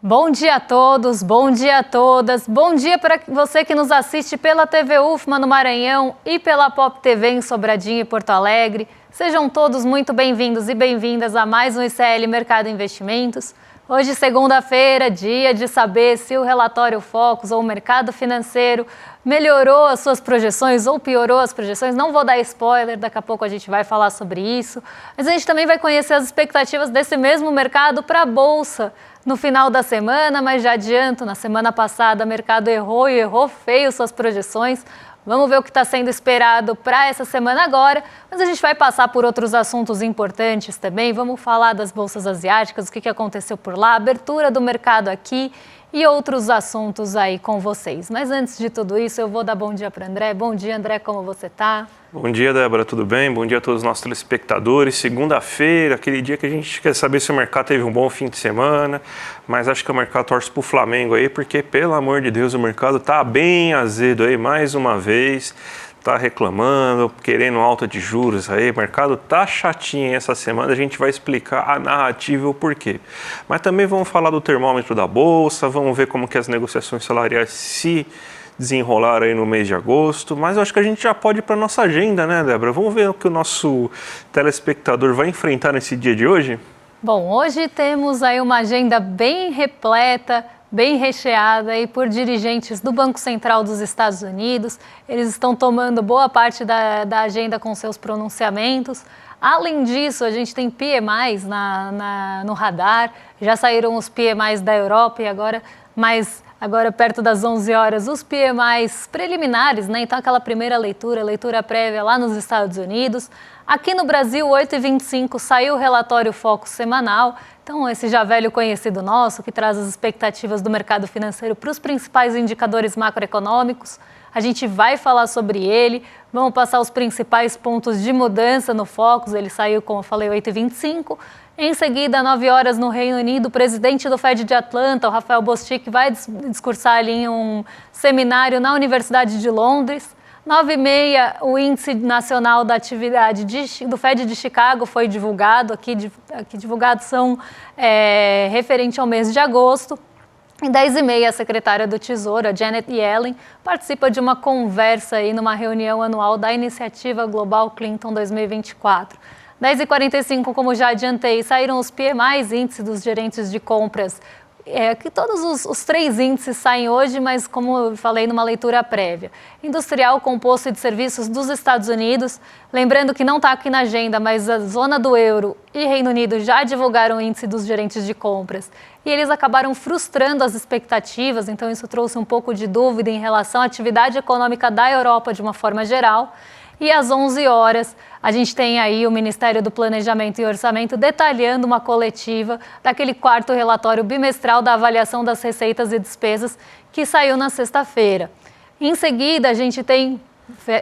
Bom dia a todos, bom dia a todas, bom dia para você que nos assiste pela TV UFMA no Maranhão e pela Pop TV em Sobradinho e Porto Alegre. Sejam todos muito bem-vindos e bem-vindas a mais um ICL Mercado Investimentos. Hoje, segunda-feira, dia de saber se o relatório Focus ou o mercado financeiro melhorou as suas projeções ou piorou as projeções. Não vou dar spoiler, daqui a pouco a gente vai falar sobre isso. Mas a gente também vai conhecer as expectativas desse mesmo mercado para a Bolsa no final da semana, mas já adianto, na semana passada o mercado errou e errou feio suas projeções. Vamos ver o que está sendo esperado para essa semana agora, mas a gente vai passar por outros assuntos importantes também. Vamos falar das bolsas asiáticas, o que aconteceu por lá, a abertura do mercado aqui e outros assuntos aí com vocês. Mas antes de tudo isso, eu vou dar bom dia para André. Bom dia, André, como você está? Bom dia, Débora, tudo bem? Bom dia a todos os nossos telespectadores. Segunda-feira, aquele dia que a gente quer saber se o mercado teve um bom fim de semana, mas acho que o mercado torce para o Flamengo aí, porque, pelo amor de Deus, o mercado está bem azedo aí, mais uma vez, está reclamando, querendo alta de juros aí, o mercado está chatinho essa semana, a gente vai explicar a narrativa e o porquê. Mas também vamos falar do termômetro da Bolsa, vamos ver como que as negociações salariais se desenrolar aí no mês de agosto, mas eu acho que a gente já pode ir para a nossa agenda, né, Débora? Vamos ver o que o nosso telespectador vai enfrentar nesse dia de hoje? Bom, hoje temos aí uma agenda bem repleta, bem recheada aí por dirigentes do Banco Central dos Estados Unidos. Eles estão tomando boa parte da agenda com seus pronunciamentos. Além disso, a gente tem PMIs no radar, já saíram os PMIs da Europa e agora perto das 11 horas, os PMIs preliminares, né? Então aquela primeira leitura prévia lá nos Estados Unidos. Aqui no Brasil, 8h25, saiu o relatório Focus semanal. Então esse já velho conhecido nosso, que traz as expectativas do mercado financeiro para os principais indicadores macroeconômicos. A gente vai falar sobre ele, vamos passar os principais pontos de mudança no Focus. Ele saiu, como eu falei, 8h25. Em seguida, 9 horas no Reino Unido, o presidente do Fed de Atlanta, o Rafael Bostic, vai discursar ali em um seminário na Universidade de Londres. 9h30, o índice nacional da atividade do Fed de Chicago foi divulgado. Aqui divulgados são referente ao mês de agosto. Em 10h30, a secretária do Tesouro, a Janet Yellen, participa de uma conversa aí numa reunião anual da Iniciativa Global Clinton 2024. 10h45, como já adiantei, saíram os PMIs, índice dos gerentes de compras, que todos os três índices saem hoje, mas como eu falei, numa leitura prévia. Industrial, composto de serviços dos Estados Unidos, lembrando que não está aqui na agenda, mas a zona do euro e Reino Unido já divulgaram o índice dos gerentes de compras e eles acabaram frustrando as expectativas, então isso trouxe um pouco de dúvida em relação à atividade econômica da Europa de uma forma geral. E às 11 horas, a gente tem aí o Ministério do Planejamento e Orçamento detalhando uma coletiva daquele quarto relatório bimestral da avaliação das receitas e despesas que saiu na sexta-feira. Em seguida, a gente tem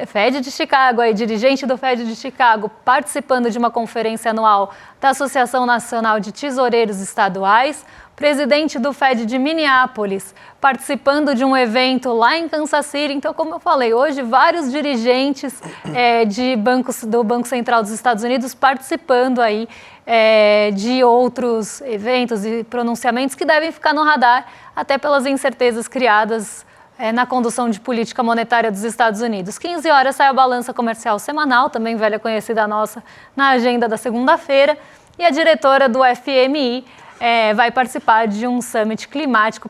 Fed de Chicago, aí, dirigente do Fed de Chicago, participando de uma conferência anual da Associação Nacional de Tesoureiros Estaduais, presidente do Fed de Minneapolis, participando de um evento lá em Kansas City. Então, como eu falei, hoje vários dirigentes do Banco Central dos Estados Unidos participando aí de outros eventos e pronunciamentos que devem ficar no radar, até pelas incertezas criadas na condução de política monetária dos Estados Unidos. 15 horas sai a balança comercial semanal, também velha conhecida nossa, na agenda da segunda-feira, e a diretora do FMI vai participar de um summit climático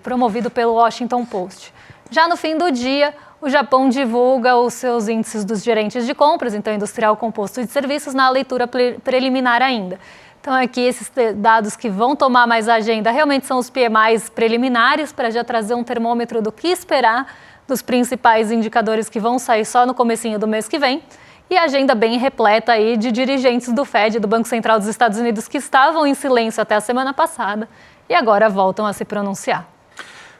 promovido pelo Washington Post. Já no fim do dia, o Japão divulga os seus índices dos gerentes de compras, então industrial, composto de serviços, na leitura preliminar ainda. Então aqui esses dados que vão tomar mais a agenda realmente são os PMIs preliminares, para já trazer um termômetro do que esperar dos principais indicadores que vão sair só no comecinho do mês que vem. E a agenda bem repleta aí de dirigentes do Fed, do Banco Central dos Estados Unidos, que estavam em silêncio até a semana passada e agora voltam a se pronunciar.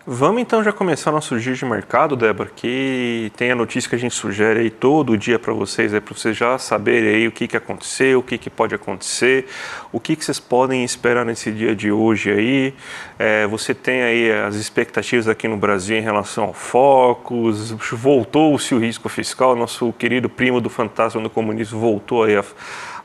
Vamos então já começar nosso giro de mercado, Débora, que tem a notícia que a gente sugere aí todo dia para vocês já saberem aí o que aconteceu, o que pode acontecer, o que vocês podem esperar nesse dia de hoje aí. Você tem aí as expectativas aqui no Brasil em relação ao Focus, voltou-se o risco fiscal, nosso querido primo do fantasma do comunismo voltou aí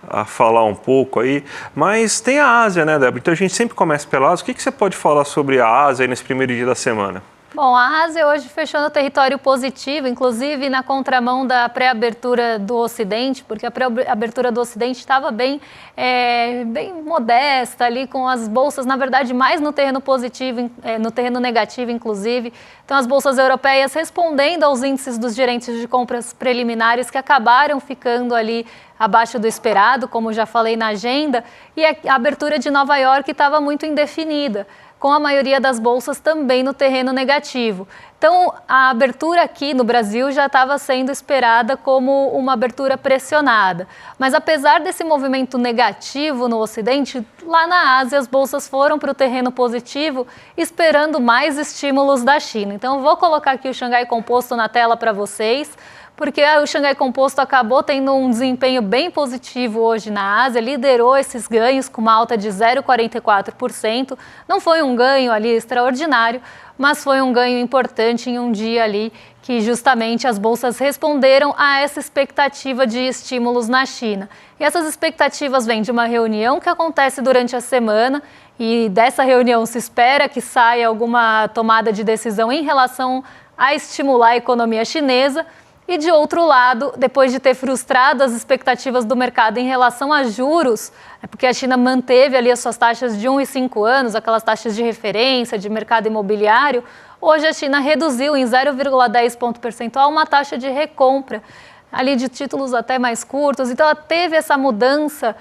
a falar um pouco aí, mas tem a Ásia, né, Débora? Então a gente sempre começa pela Ásia. O que você pode falar sobre a Ásia aí nesse primeiro dia da semana? Bom, a Ásia hoje fechou no território positivo, inclusive na contramão da pré-abertura do Ocidente, porque a pré-abertura do Ocidente estava bem modesta ali, com as bolsas, na verdade, mais no terreno positivo, no terreno negativo, inclusive. Então, as bolsas europeias respondendo aos índices dos gerentes de compras preliminares que acabaram ficando ali abaixo do esperado, como já falei na agenda, e a abertura de Nova York estava muito indefinida, com a maioria das bolsas também no terreno negativo. Então, a abertura aqui no Brasil já estava sendo esperada como uma abertura pressionada. Mas apesar desse movimento negativo no Ocidente, lá na Ásia as bolsas foram para o terreno positivo, esperando mais estímulos da China. Então, vou colocar aqui o Xangai Composto na tela para vocês, porque o Xangai Composto acabou tendo um desempenho bem positivo hoje na Ásia, liderou esses ganhos com uma alta de 0,44%. Não foi um ganho ali extraordinário, mas foi um ganho importante em um dia ali que justamente as bolsas responderam a essa expectativa de estímulos na China. E essas expectativas vêm de uma reunião que acontece durante a semana, e dessa reunião se espera que saia alguma tomada de decisão em relação a estimular a economia chinesa. E, de outro lado, depois de ter frustrado as expectativas do mercado em relação a juros, porque a China manteve ali as suas taxas de 1 e 5 anos, aquelas taxas de referência de mercado imobiliário, hoje a China reduziu em 0,10 ponto percentual uma taxa de recompra, ali de títulos até mais curtos. Então, ela teve essa mudança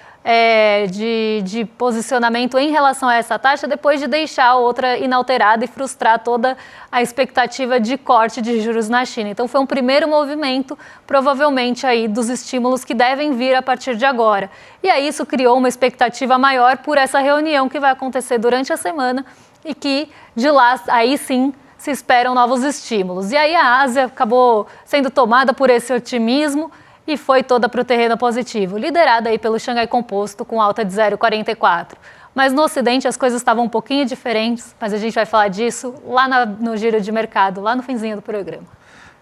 de posicionamento em relação a essa taxa depois de deixar a outra inalterada e frustrar toda a expectativa de corte de juros na China. Então, foi um primeiro movimento, provavelmente, aí dos estímulos que devem vir a partir de agora. E aí isso criou uma expectativa maior por essa reunião que vai acontecer durante a semana e que, de lá, aí sim, se esperam novos estímulos. E aí a Ásia acabou sendo tomada por esse otimismo e foi toda para o terreno positivo, liderada aí pelo Xangai Composto com alta de 0,44. Mas no Ocidente as coisas estavam um pouquinho diferentes, mas a gente vai falar disso lá no giro de mercado, lá no finzinho do programa.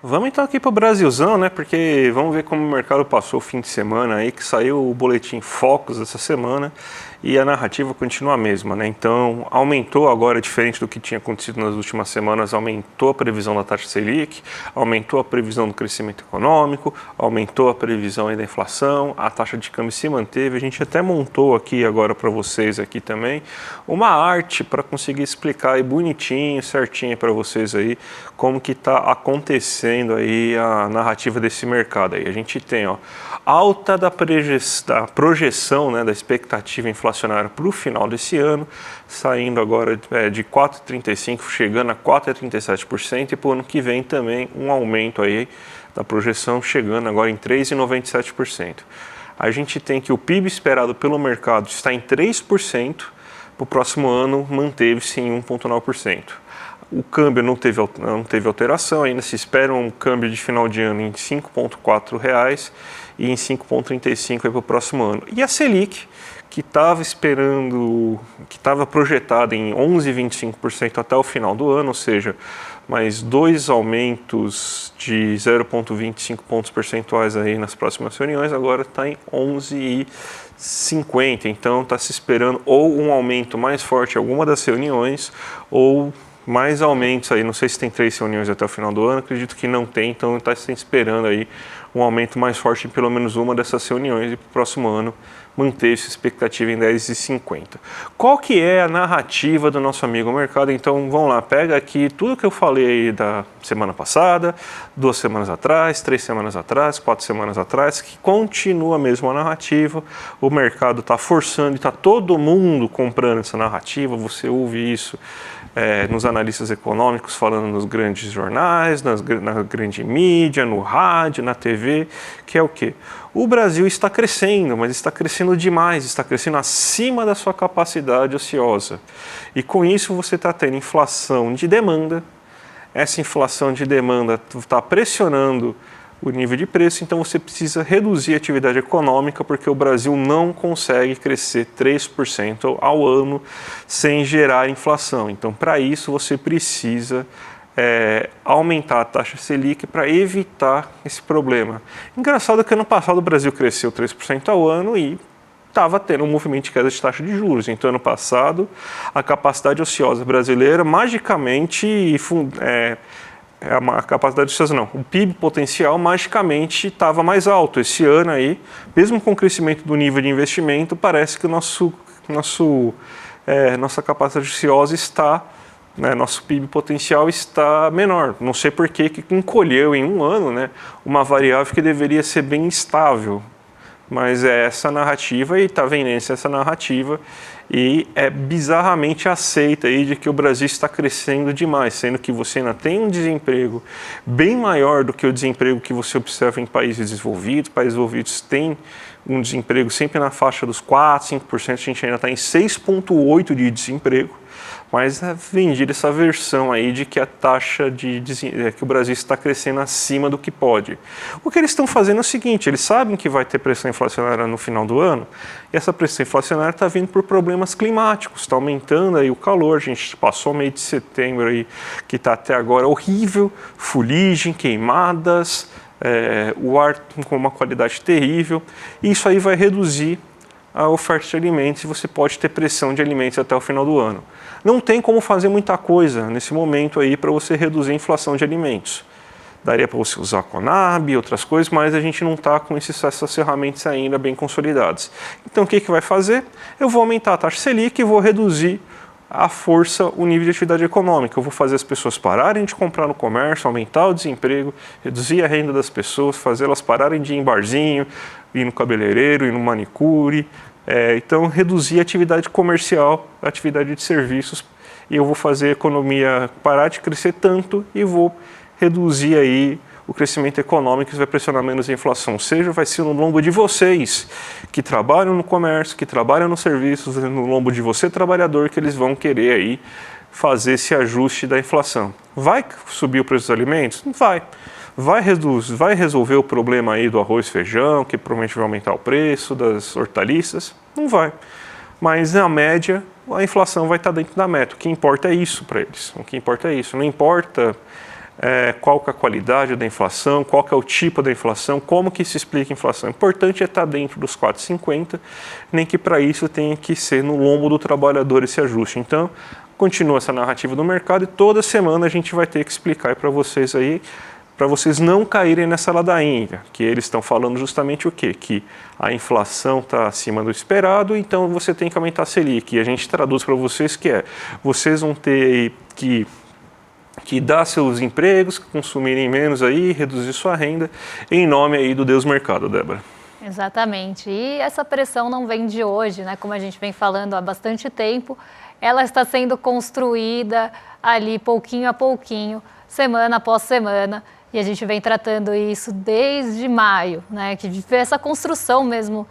Vamos então aqui para o Brasilzão, né? Porque vamos ver como o mercado passou o fim de semana aí, que saiu o boletim Focus essa semana e a narrativa continua a mesma, né? Então, aumentou agora, diferente do que tinha acontecido nas últimas semanas, aumentou a previsão da taxa Selic, aumentou a previsão do crescimento econômico, aumentou a previsão aí da inflação, a taxa de câmbio se manteve. A gente até montou aqui agora para vocês aqui também uma arte para conseguir explicar aí bonitinho, certinho para vocês aí como que está acontecendo aí a narrativa desse mercado aí. A gente tem, ó, alta da projeção, né, da expectativa inflacionária para o final desse ano, saindo agora de 4,35%, chegando a 4,37%, e para o ano que vem também um aumento aí da projeção, chegando agora em 3,97%. A gente tem que o PIB esperado pelo mercado está em 3%, para o próximo ano manteve-se em 1,9%. O câmbio não teve alteração, ainda se espera um câmbio de final de ano em R$ 5,4 e em 5,35 para o próximo ano. E a Selic, que estava projetada em 11,25% até o final do ano, ou seja, mais 2 aumentos de 0,25 pontos percentuais aí nas próximas reuniões, agora está em 11,50. Então está se esperando ou um aumento mais forte em alguma das reuniões ou mais aumentos aí. Não sei se tem 3 reuniões até o final do ano, acredito que não tem, então está se esperando aí um aumento mais forte em pelo menos uma dessas reuniões e para o próximo ano manter essa expectativa em 10,50. Qual que é a narrativa do nosso amigo mercado? Então vamos lá, pega aqui tudo que eu falei aí da semana passada, 2 semanas atrás, 3 semanas atrás, 4 semanas atrás, que continua mesmo a narrativa. O mercado está forçando e está todo mundo comprando essa narrativa, você ouve isso nos analistas econômicos falando nos grandes jornais, na grande mídia, no rádio, na TV, que é o quê? O Brasil está crescendo, mas está crescendo demais, está crescendo acima da sua capacidade ociosa. E com isso você está tendo inflação de demanda, essa inflação de demanda está pressionando o nível de preço, então você precisa reduzir a atividade econômica, porque o Brasil não consegue crescer 3% ao ano sem gerar inflação. Então, para isso, você precisa aumentar a taxa Selic para evitar esse problema. Engraçado que ano passado o Brasil cresceu 3% ao ano e estava tendo um movimento de queda de taxa de juros. Então, ano passado, a capacidade ociosa brasileira magicamente a capacidade ociosa não, o PIB potencial magicamente estava mais alto. Esse ano aí, mesmo com o crescimento do nível de investimento, parece que nossa capacidade ociosa está, nosso PIB potencial está menor. Não sei por que encolheu em um ano, uma variável que deveria ser bem estável. Mas é essa narrativa e está vendendo essa narrativa e é bizarramente aceita aí de que o Brasil está crescendo demais, sendo que você ainda tem um desemprego bem maior do que o desemprego que você observa em países desenvolvidos. Países desenvolvidos têm um desemprego sempre na faixa dos 4%, 5%, a gente ainda está em 6,8% de desemprego. Mas é vendida essa versão aí de que a taxa que o Brasil está crescendo acima do que pode. O que eles estão fazendo é o seguinte, eles sabem que vai ter pressão inflacionária no final do ano, e essa pressão inflacionária está vindo por problemas climáticos, está aumentando aí o calor, a gente passou o mês de setembro aí, que está até agora horrível, fuligem, queimadas, o ar com uma qualidade terrível, e isso aí vai reduzir a oferta de alimentos e você pode ter pressão de alimentos até o final do ano. Não tem como fazer muita coisa nesse momento aí para você reduzir a inflação de alimentos. Daria para você usar a Conab e outras coisas, mas a gente não está com essas ferramentas ainda bem consolidadas. Então o que vai fazer? Eu vou aumentar a taxa Selic e vou reduzir a força, o nível de atividade econômica. Eu vou fazer as pessoas pararem de comprar no comércio, aumentar o desemprego, reduzir a renda das pessoas, fazer elas pararem de ir em barzinho, ir no cabeleireiro, ir no manicure. Então, reduzir a atividade comercial, a atividade de serviços, e eu vou fazer a economia parar de crescer tanto e vou reduzir aí o crescimento econômico, que vai pressionar menos a inflação. Ou seja, vai ser no lombo de vocês que trabalham no comércio, que trabalham nos serviços, no lombo de você, trabalhador, que eles vão querer aí fazer esse ajuste da inflação. Vai subir o preço dos alimentos? Não vai. Vai resolver o problema aí do arroz e feijão, que provavelmente vai aumentar o preço, das hortaliças? Não vai. Mas, na média, a inflação vai estar dentro da meta. O que importa é isso para eles. O que importa é isso. Não importa qual que é a qualidade da inflação, qual que é o tipo da inflação, como que se explica a inflação. O importante é estar dentro dos 4,50, nem que para isso tenha que ser no lombo do trabalhador esse ajuste. Então, continua essa narrativa do mercado e toda semana a gente vai ter que explicar para vocês aí, para vocês não caírem nessa ladainha, que eles estão falando justamente o quê? Que a inflação está acima do esperado, então você tem que aumentar a Selic. E a gente traduz para vocês que vocês vão ter que dar seus empregos, consumirem menos aí, reduzir sua renda, em nome aí do Deus Mercado, Débora. Exatamente. E essa pressão não vem de hoje, como a gente vem falando há bastante tempo, ela está sendo construída ali pouquinho a pouquinho, semana após semana. E a gente vem tratando isso desde maio, que vê essa construção mesmo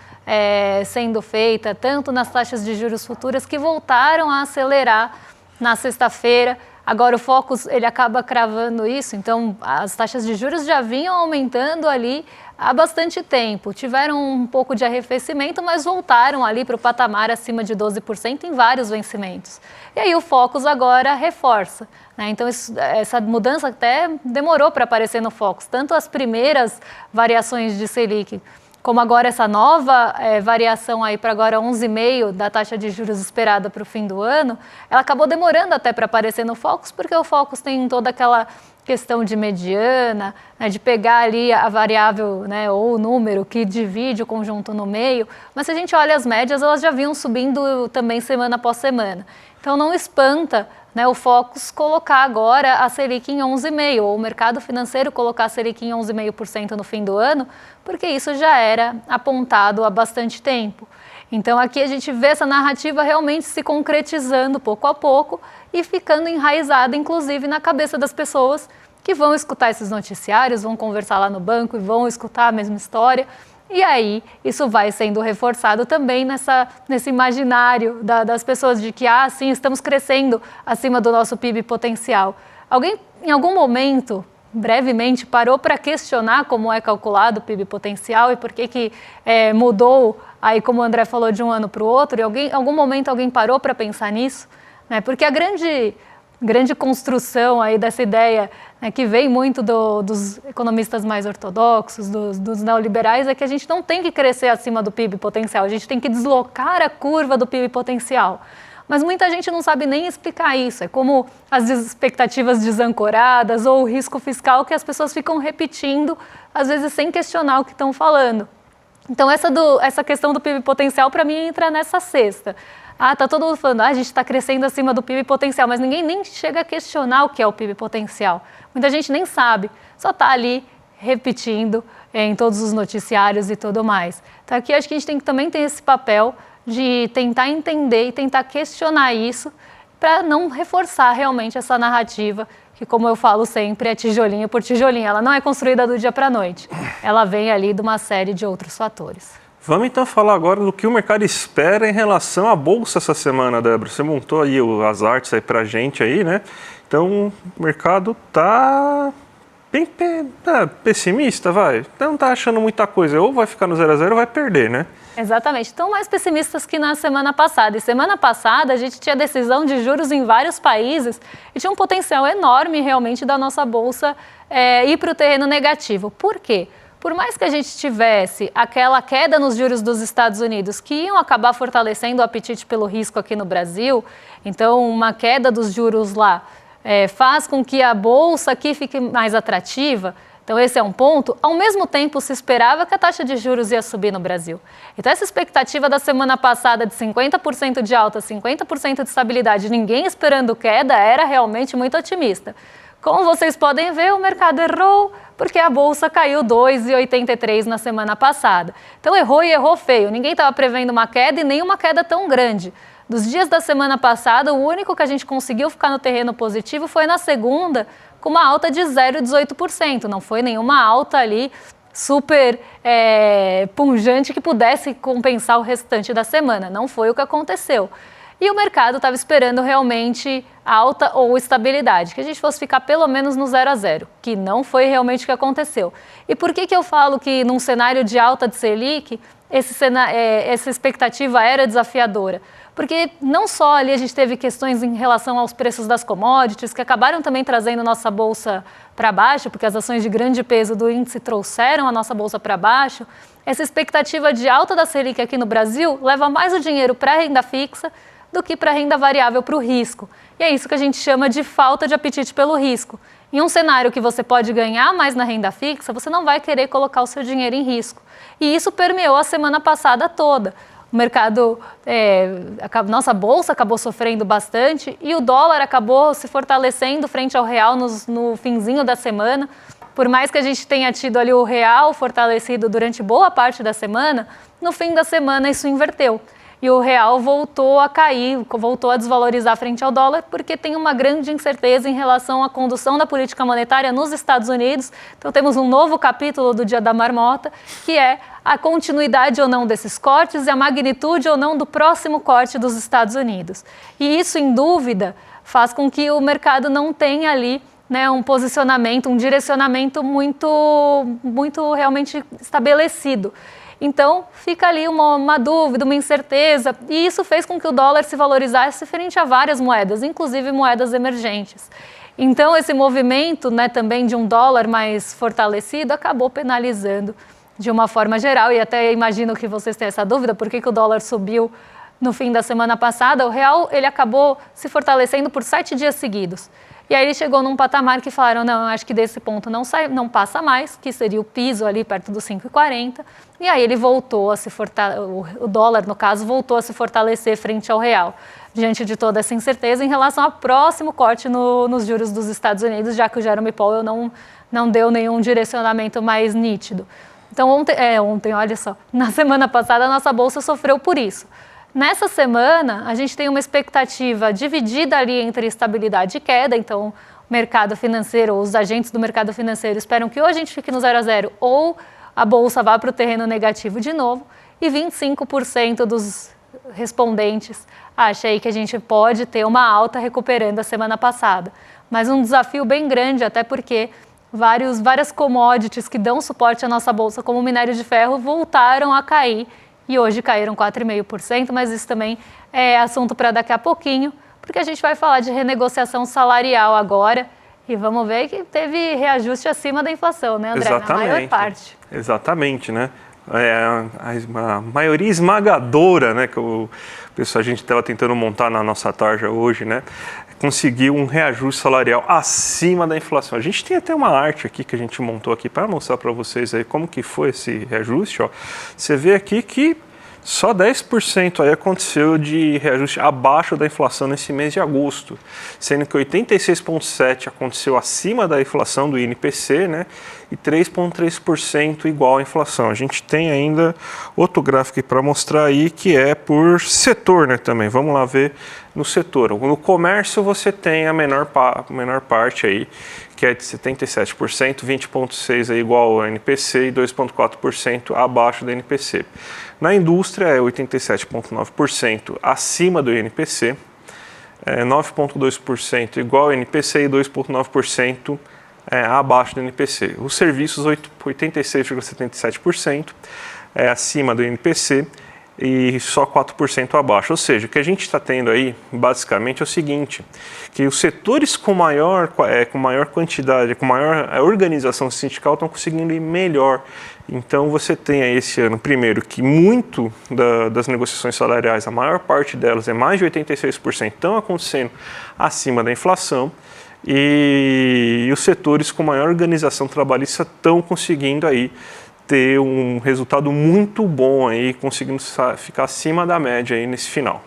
sendo feita, tanto nas taxas de juros futuras, que voltaram a acelerar na sexta-feira. Agora o Focus, ele acaba cravando isso, então as taxas de juros já vinham aumentando ali há bastante tempo. Tiveram um pouco de arrefecimento, mas voltaram ali para o patamar acima de 12% em vários vencimentos. E aí o Focus agora reforça. Então essa mudança até demorou para aparecer no Focus. Tanto as primeiras variações de Selic, como agora essa nova variação aí para agora 11,5% da taxa de juros esperada para o fim do ano, ela acabou demorando até para aparecer no Focus, porque o Focus tem toda aquela questão de mediana, de pegar ali a variável ou o número que divide o conjunto no meio, mas se a gente olha as médias, elas já vinham subindo também semana após semana. Então não espanta o Focus colocar agora a Selic em 11,5%, ou o mercado financeiro colocar a Selic em 11,5% no fim do ano, porque isso já era apontado há bastante tempo. Então aqui a gente vê essa narrativa realmente se concretizando pouco a pouco e ficando enraizada, inclusive, na cabeça das pessoas que vão escutar esses noticiários, vão conversar lá no banco e vão escutar a mesma história. E aí, isso vai sendo reforçado também nesse imaginário das pessoas de que, sim, estamos crescendo acima do nosso PIB potencial. Alguém, em algum momento, brevemente, parou para questionar como é calculado o PIB potencial e por que mudou, aí como o André falou, de um ano para o outro? Em algum momento alguém parou para pensar nisso? Porque a grande grande construção aí dessa ideia, né, que vem muito dos economistas mais ortodoxos, dos neoliberais, é que a gente não tem que crescer acima do PIB potencial, a gente tem que deslocar a curva do PIB potencial. Mas muita gente não sabe nem explicar isso, é como as expectativas desancoradas ou o risco fiscal que as pessoas ficam repetindo, às vezes sem questionar o que estão falando. Então essa questão do PIB potencial para mim entra nessa cesta. Tá todo mundo falando, a gente está crescendo acima do PIB potencial, mas ninguém nem chega a questionar o que é o PIB potencial. Muita gente nem sabe, só está ali repetindo em todos os noticiários e tudo mais. Então aqui acho que a gente tem que também ter esse papel de tentar entender e tentar questionar isso para não reforçar realmente essa narrativa que, como eu falo sempre, é tijolinho por tijolinho. Ela não é construída do dia para a noite. Ela vem ali de uma série de outros fatores. Vamos então falar agora do que o mercado espera em relação à Bolsa essa semana, Débora. Você montou aí as artes aí pra gente aí, né? Então, o mercado tá bem pessimista, vai. Não tá achando muita coisa. Ou vai ficar no 0 a 0 ou vai perder, né? Exatamente. Estão mais pessimistas que na semana passada. E semana passada a gente tinha decisão de juros em vários países e tinha um potencial enorme realmente da nossa Bolsa ir para o terreno negativo. Por quê? Por mais que a gente tivesse aquela queda nos juros dos Estados Unidos que iam acabar fortalecendo o apetite pelo risco aqui no Brasil, então uma queda dos juros lá faz com que a Bolsa aqui fique mais atrativa. Então esse é um ponto. Ao mesmo tempo se esperava que a taxa de juros ia subir no Brasil. Então essa expectativa da semana passada de 50% de alta, 50% de estabilidade, ninguém esperando queda, era realmente muito otimista. Como vocês podem ver, o mercado errou porque a Bolsa caiu 2,83 na semana passada. Então errou e errou feio. Ninguém estava prevendo uma queda e nem uma queda tão grande. Dos dias da semana passada, o único que a gente conseguiu ficar no terreno positivo foi na segunda, com uma alta de 0,18%. Não foi nenhuma alta ali super pungente que pudesse compensar o restante da semana. Não foi o que aconteceu. E o mercado estava esperando realmente alta ou estabilidade, que a gente fosse ficar pelo menos no 0 a 0, que não foi realmente o que aconteceu. E por que eu falo que num cenário de alta de Selic, essa expectativa era desafiadora? Porque não só ali a gente teve questões em relação aos preços das commodities, que acabaram também trazendo nossa Bolsa para baixo, porque as ações de grande peso do índice trouxeram a nossa Bolsa para baixo. Essa expectativa de alta da Selic aqui no Brasil leva mais o dinheiro para a renda fixa do que para a renda variável, para o risco. E é isso que a gente chama de falta de apetite pelo risco. Em um cenário que você pode ganhar mais na renda fixa, você não vai querer colocar o seu dinheiro em risco. E isso permeou a semana passada toda. O mercado, nossa Bolsa acabou sofrendo bastante e o dólar acabou se fortalecendo frente ao real no finzinho da semana. Por mais que a gente tenha tido ali o real fortalecido durante boa parte da semana, no fim da semana isso inverteu. E o real voltou a cair, voltou a desvalorizar frente ao dólar, porque tem uma grande incerteza em relação à condução da política monetária nos Estados Unidos. Então temos um novo capítulo do Dia da Marmota, que é a continuidade ou não desses cortes e a magnitude ou não do próximo corte dos Estados Unidos. E isso, em dúvida, faz com que o mercado não tenha ali, né, um posicionamento, um direcionamento muito realmente estabelecido. Então, fica ali uma dúvida, uma incerteza, e isso fez com que o dólar se valorizasse frente a várias moedas, inclusive moedas emergentes. Então, esse movimento, né, também de um dólar mais fortalecido acabou penalizando de uma forma geral, e até imagino que vocês têm essa dúvida, por que o dólar subiu no fim da semana passada. O real ele acabou se fortalecendo por 7 dias seguidos. E aí ele chegou num patamar que falaram, não, eu acho que desse ponto não passa mais, que seria o piso ali perto dos 5,40. E aí ele voltou a se fortalecer, o dólar, no caso, voltou a se fortalecer frente ao real, diante de toda essa incerteza em relação ao próximo corte nos juros dos Estados Unidos, já que o Jerome Powell não deu nenhum direcionamento mais nítido. Então ontem, olha só, na semana passada a nossa Bolsa sofreu por isso. Nessa semana, a gente tem uma expectativa dividida ali entre estabilidade e queda, então o mercado financeiro, os agentes do mercado financeiro esperam que ou a gente fique no 0 a 0 ou a Bolsa vá para o terreno negativo de novo, e 25% dos respondentes acham aí que a gente pode ter uma alta recuperando a semana passada. Mas um desafio bem grande, até porque várias commodities que dão suporte à nossa Bolsa, como o minério de ferro, voltaram a cair, e hoje caíram 4,5%, mas isso também é assunto para daqui a pouquinho, porque a gente vai falar de renegociação salarial agora e vamos ver que teve reajuste acima da inflação, né, André? Exatamente. Na maior parte. Exatamente, né? A maioria esmagadora, né, que a gente estava tentando montar na nossa tarja hoje, né, conseguiu um reajuste salarial acima da inflação. A gente tem até uma arte aqui que a gente montou aqui para mostrar para vocês aí como que foi esse reajuste. Ó. Você vê aqui que só 10% aí aconteceu de reajuste abaixo da inflação nesse mês de agosto, sendo que 86,7% aconteceu acima da inflação do INPC, né, e 3,3% igual à inflação. A gente tem ainda outro gráfico para mostrar aí que é por setor, né, também. Vamos lá ver no setor. No comércio você tem a menor parte aí, que é de 77%, 20,6% é igual ao INPC e 2,4% abaixo do INPC. Na indústria é 87,9% acima do INPC, 9,2% igual ao INPC e 2,9% abaixo do INPC. Os serviços, 86,77% acima do INPC e só 4% abaixo. Ou seja, o que a gente está tendo aí, basicamente, é o seguinte, que os setores com maior quantidade, com maior organização sindical estão conseguindo ir melhor. Então, você tem aí esse ano, primeiro, que muito das negociações salariais, a maior parte delas, mais de 86%, estão acontecendo acima da inflação, e os setores com maior organização trabalhista estão conseguindo aí ter um resultado muito bom aí, conseguindo ficar acima da média aí nesse final.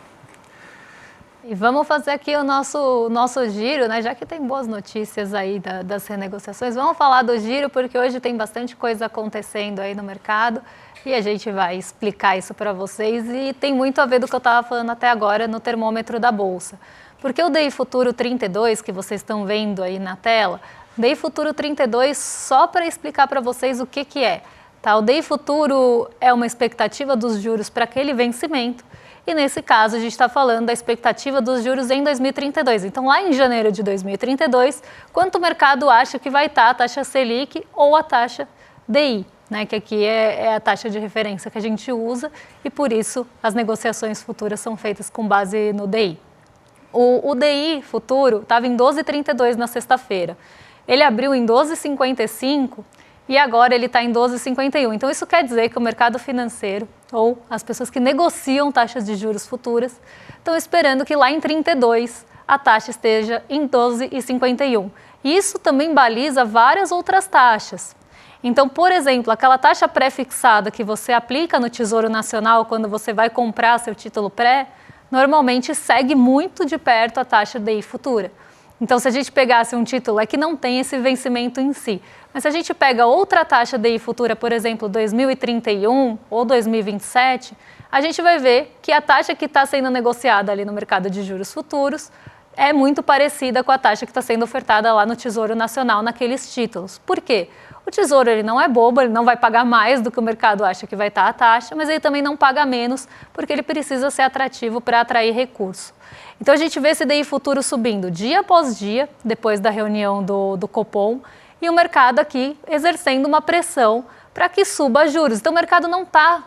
E vamos fazer aqui o nosso giro, né? Já que tem boas notícias aí das renegociações, vamos falar do giro, porque hoje tem bastante coisa acontecendo aí no mercado e a gente vai explicar isso para vocês e tem muito a ver do que eu estava falando até agora no termômetro da Bolsa. Porque o DI Futuro 32, que vocês estão vendo aí na tela, DI Futuro 32, só para explicar para vocês o que é. Tá, o DI Futuro é uma expectativa dos juros para aquele vencimento e nesse caso a gente está falando da expectativa dos juros em 2032. Então lá em janeiro de 2032, quanto o mercado acha que vai estar a taxa Selic ou a taxa DI, né, que aqui é a taxa de referência que a gente usa e por isso as negociações futuras são feitas com base no DI. O DI Futuro estava em 12,32 na sexta-feira. Ele abriu em 12,55 e agora ele está em 12,51. Então, isso quer dizer que o mercado financeiro, ou as pessoas que negociam taxas de juros futuras, estão esperando que lá em 32 a taxa esteja em 12,51. Isso também baliza várias outras taxas. Então, por exemplo, aquela taxa pré-fixada que você aplica no Tesouro Nacional quando você vai comprar seu título pré, normalmente segue muito de perto a taxa DI futura. Então, se a gente pegasse um título, é que não tem esse vencimento em si. Mas se a gente pega outra taxa DI futura, por exemplo, 2031 ou 2027, a gente vai ver que a taxa que está sendo negociada ali no mercado de juros futuros é muito parecida com a taxa que está sendo ofertada lá no Tesouro Nacional naqueles títulos. Por quê? O Tesouro ele não é bobo, ele não vai pagar mais do que o mercado acha que vai estar a taxa, mas ele também não paga menos porque ele precisa ser atrativo para atrair recurso. Então a gente vê esse DI futuro subindo dia após dia, depois da reunião do Copom, e o mercado aqui exercendo uma pressão para que suba juros. Então o mercado não está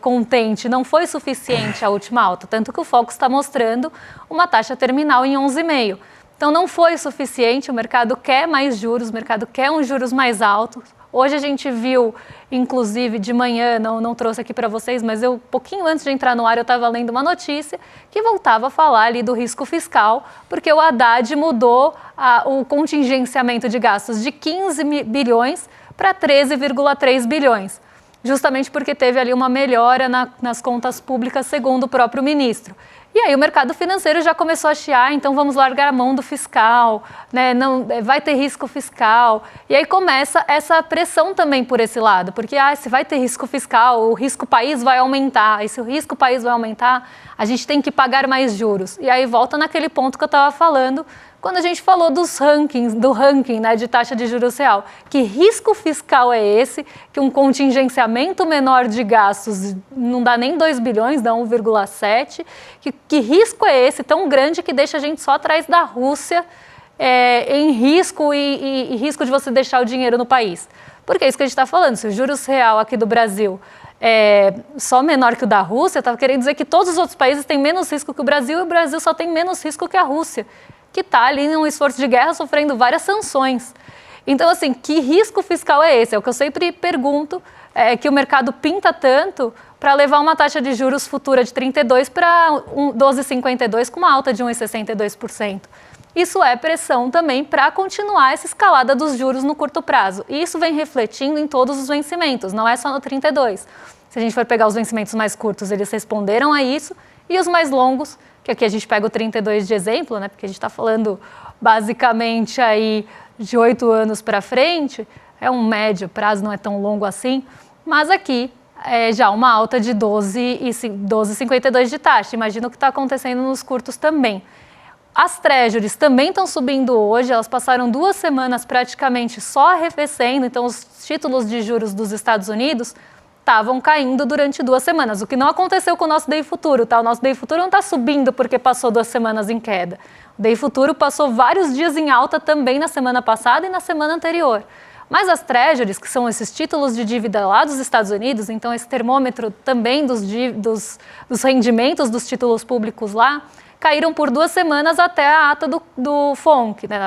contente, não foi suficiente a última alta, tanto que o Focus está mostrando uma taxa terminal em 11,5%. Então não foi suficiente, o mercado quer mais juros, o mercado quer uns juros mais altos. Hoje a gente viu, inclusive de manhã, não trouxe aqui para vocês, mas pouquinho antes de entrar no ar eu estava lendo uma notícia que voltava a falar ali do risco fiscal, porque o Haddad mudou o contingenciamento de gastos de 15 bilhões para 13,3 bilhões, justamente porque teve ali uma melhora nas contas públicas, segundo o próprio ministro. E aí o mercado financeiro já começou a chiar, então vamos largar a mão do fiscal, né? Não, vai ter risco fiscal. E aí começa essa pressão também por esse lado, porque se vai ter risco fiscal, o risco país vai aumentar, e se o risco país vai aumentar, a gente tem que pagar mais juros. E aí volta naquele ponto que eu estava falando, quando a gente falou do ranking, né, de taxa de juros real. Que risco fiscal é esse? Que um contingenciamento menor de gastos não dá nem 2 bilhões, dá 1,7. Que risco é esse tão grande que deixa a gente só atrás da Rússia em risco e risco de você deixar o dinheiro no país? Porque é isso que a gente está falando. Se o juros real aqui do Brasil só menor que o da Rússia, estava querendo dizer que todos os outros países têm menos risco que o Brasil e o Brasil só tem menos risco que a Rússia, que está ali num esforço de guerra sofrendo várias sanções. Então, assim, que risco fiscal é esse? É o que eu sempre pergunto, que o mercado pinta tanto para levar uma taxa de juros futura de 32 para 12,52 com uma alta de 1,62%. Isso é pressão também para continuar essa escalada dos juros no curto prazo. E isso vem refletindo em todos os vencimentos, não é só no 32. Se a gente for pegar os vencimentos mais curtos, eles responderam a isso, e os mais longos, que aqui a gente pega o 32 de exemplo, né, porque a gente está falando basicamente aí de 8 anos para frente, é um médio prazo, não é tão longo assim, mas aqui é já uma alta de 12,52 de taxa. Imagina o que está acontecendo nos curtos também. As treasuries também estão subindo hoje, elas passaram 2 semanas praticamente só arrefecendo, então os títulos de juros dos Estados Unidos estavam caindo durante 2 semanas, o que não aconteceu com o nosso DI futuro, tá? O nosso DI futuro não está subindo porque passou 2 semanas em queda. O DI futuro passou vários dias em alta também na semana passada e na semana anterior. Mas as treasuries, que são esses títulos de dívida lá dos Estados Unidos, então esse termômetro também dos rendimentos dos títulos públicos lá, caíram por 2 semanas até a ata do FONC, né?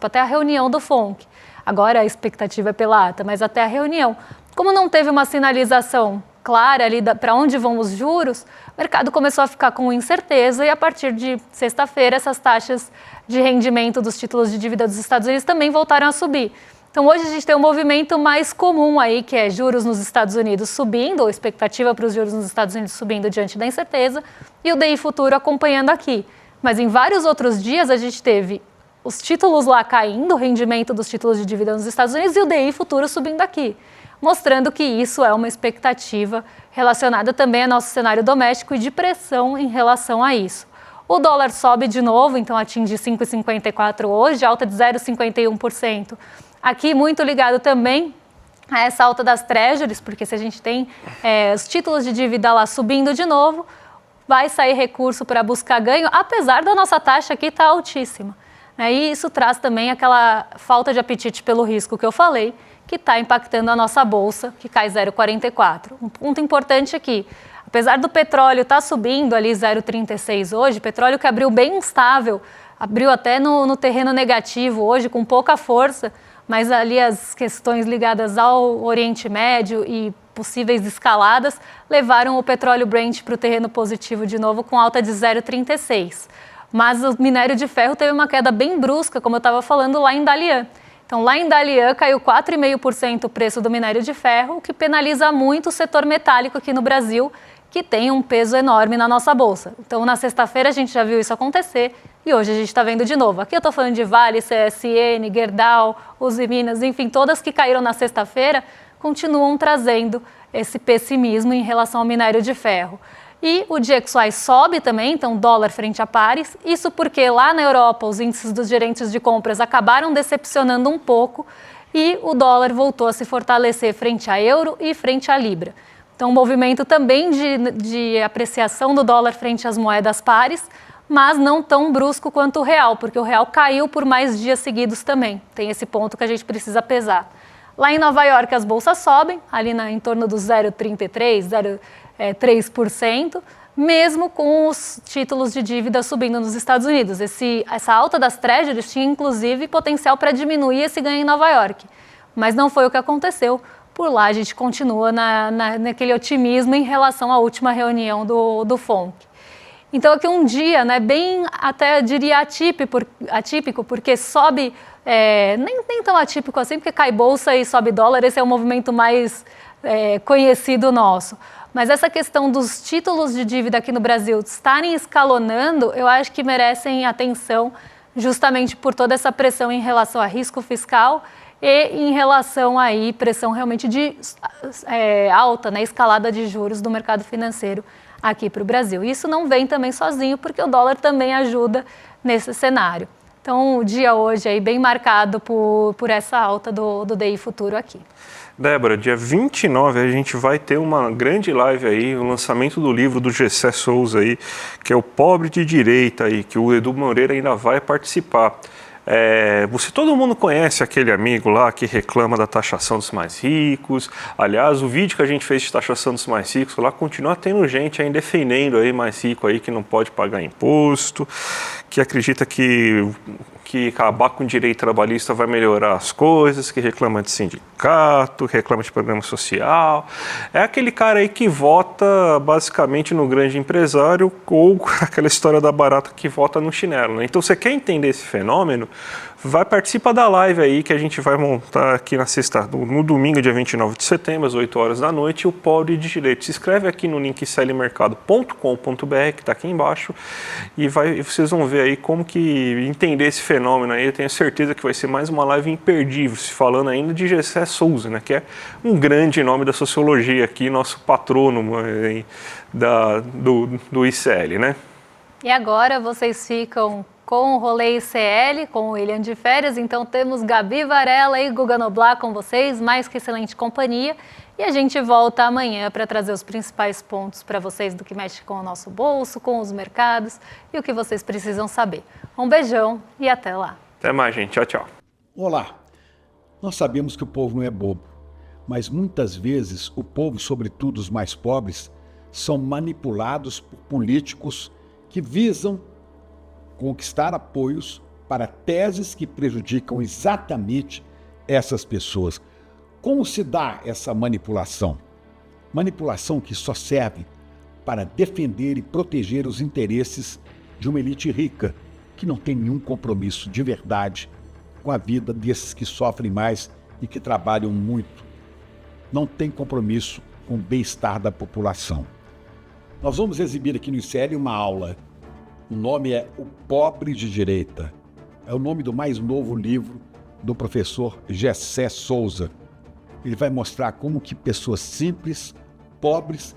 Até a reunião do FONC. Agora a expectativa é pela ata, mas até a reunião. Como não teve uma sinalização clara ali para onde vão os juros, o mercado começou a ficar com incerteza e a partir de sexta-feira essas taxas de rendimento dos títulos de dívida dos Estados Unidos também voltaram a subir. Então hoje a gente tem um movimento mais comum aí, que é juros nos Estados Unidos subindo, ou expectativa para os juros nos Estados Unidos subindo diante da incerteza, e o DI futuro acompanhando aqui. Mas em vários outros dias a gente teve os títulos lá caindo, o rendimento dos títulos de dívida nos Estados Unidos, e o DI futuro subindo aqui, mostrando que isso é uma expectativa relacionada também ao nosso cenário doméstico e de pressão em relação a isso. O dólar sobe de novo, então atinge 5,54 hoje, alta de 0,51%. Aqui muito ligado também a essa alta das treasuries, porque se a gente tem os títulos de dívida lá subindo de novo, vai sair recurso para buscar ganho, apesar da nossa taxa aqui estar altíssima. E isso traz também aquela falta de apetite pelo risco que eu falei, que está impactando a nossa bolsa, que cai 0,44. Um ponto importante aqui, apesar do petróleo estar subindo ali 0,36 hoje, petróleo que abriu bem instável, abriu até no terreno negativo hoje, com pouca força, mas ali as questões ligadas ao Oriente Médio e possíveis escaladas levaram o petróleo Brent para o terreno positivo de novo, com alta de 0,36. Mas o minério de ferro teve uma queda bem brusca, como eu estava falando, lá em Dalian. Então, lá em Dalian caiu 4,5% o preço do minério de ferro, o que penaliza muito o setor metálico aqui no Brasil, que tem um peso enorme na nossa bolsa. Então, na sexta-feira a gente já viu isso acontecer e hoje a gente está vendo de novo. Aqui eu estou falando de Vale, CSN, Gerdau, Uzi Minas, enfim, todas que caíram na sexta-feira continuam trazendo esse pessimismo em relação ao minério de ferro. E o DXY sobe também, então dólar frente a pares, isso porque lá na Europa os índices dos gerentes de compras acabaram decepcionando um pouco e o dólar voltou a se fortalecer frente a euro e frente à libra. Então, um movimento também de apreciação do dólar frente às moedas pares, mas não tão brusco quanto o real, porque o real caiu por mais dias seguidos também. Tem esse ponto que a gente precisa pesar. Lá em Nova York, as bolsas sobem, ali em torno dos 0,33%, 0,3%, mesmo com os títulos de dívida subindo nos Estados Unidos. Essa alta das treasuries tinha, inclusive, potencial para diminuir esse ganho em Nova York, mas não foi o que aconteceu. Por lá a gente continua naquele otimismo em relação à última reunião do FONC. Então aqui um dia, bem até diria atípico, porque sobe, nem tão atípico assim, porque cai bolsa e sobe dólar, esse é o movimento mais conhecido nosso. Mas essa questão dos títulos de dívida aqui no Brasil estarem escalonando, eu acho que merecem atenção justamente por toda essa pressão em relação a risco fiscal e em relação aí pressão realmente de alta, escalada de juros do mercado financeiro aqui para o Brasil. Isso não vem também sozinho, porque o dólar também ajuda nesse cenário. Então, o dia hoje aí bem marcado por essa alta do DI futuro aqui. Débora, dia 29 a gente vai ter uma grande live aí, o lançamento do livro do Gessé Souza aí, que é o Pobre de Direita aí, que o Edu Moreira ainda vai participar. Todo mundo conhece aquele amigo lá que reclama da taxação dos mais ricos. Aliás, o vídeo que a gente fez de taxação dos mais ricos lá continua tendo gente aí defendendo aí mais rico aí que não pode pagar imposto, que acredita que acabar com o direito trabalhista vai melhorar as coisas, que reclama de sindicato, reclama de programa social. É aquele cara aí que vota basicamente no grande empresário ou aquela história da barata que vota no chinelo, né? Então, você quer entender esse fenômeno? Vai participar da live aí que a gente vai montar aqui no domingo, dia 29 de setembro, às 8 horas da noite, o Pobre de Direito. Se inscreve aqui no link clmercado.com.br, que está aqui embaixo, e vocês vão ver aí como que entender esse fenômeno aí. Eu tenho certeza que vai ser mais uma live imperdível, se falando ainda de Gessé Souza, né, que é um grande nome da sociologia aqui, nosso patrono aí, do ICL, né? E agora vocês ficam com o Rolê ICL, com o William de Férias. Então temos Gabi Varela e Guga Noblar com vocês, mais que excelente companhia. E a gente volta amanhã para trazer os principais pontos para vocês do que mexe com o nosso bolso, com os mercados e o que vocês precisam saber. Um beijão e até lá. Até mais, gente. Tchau, tchau. Olá. Nós sabemos que o povo não é bobo, mas muitas vezes o povo, sobretudo os mais pobres, são manipulados por políticos que visam conquistar apoios para teses que prejudicam exatamente essas pessoas. Como se dá essa manipulação? Manipulação que só serve para defender e proteger os interesses de uma elite rica, que não tem nenhum compromisso de verdade com a vida desses que sofrem mais e que trabalham muito. Não tem compromisso com o bem-estar da população. Nós vamos exibir aqui no ICL uma aula. O nome é O Pobre de Direita. É o nome do mais novo livro do professor Gessé Souza. Ele vai mostrar como que pessoas simples, pobres,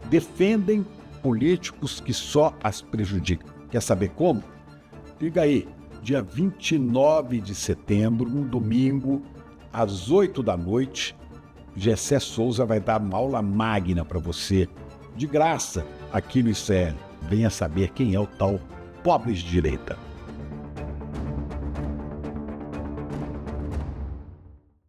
defendem políticos que só as prejudicam. Quer saber como? Liga aí, dia 29 de setembro, um domingo, às 8 da noite, Gessé Souza vai dar uma aula magna para você, de graça, aqui no ICL. Venha saber quem é o tal Pobre de Direita.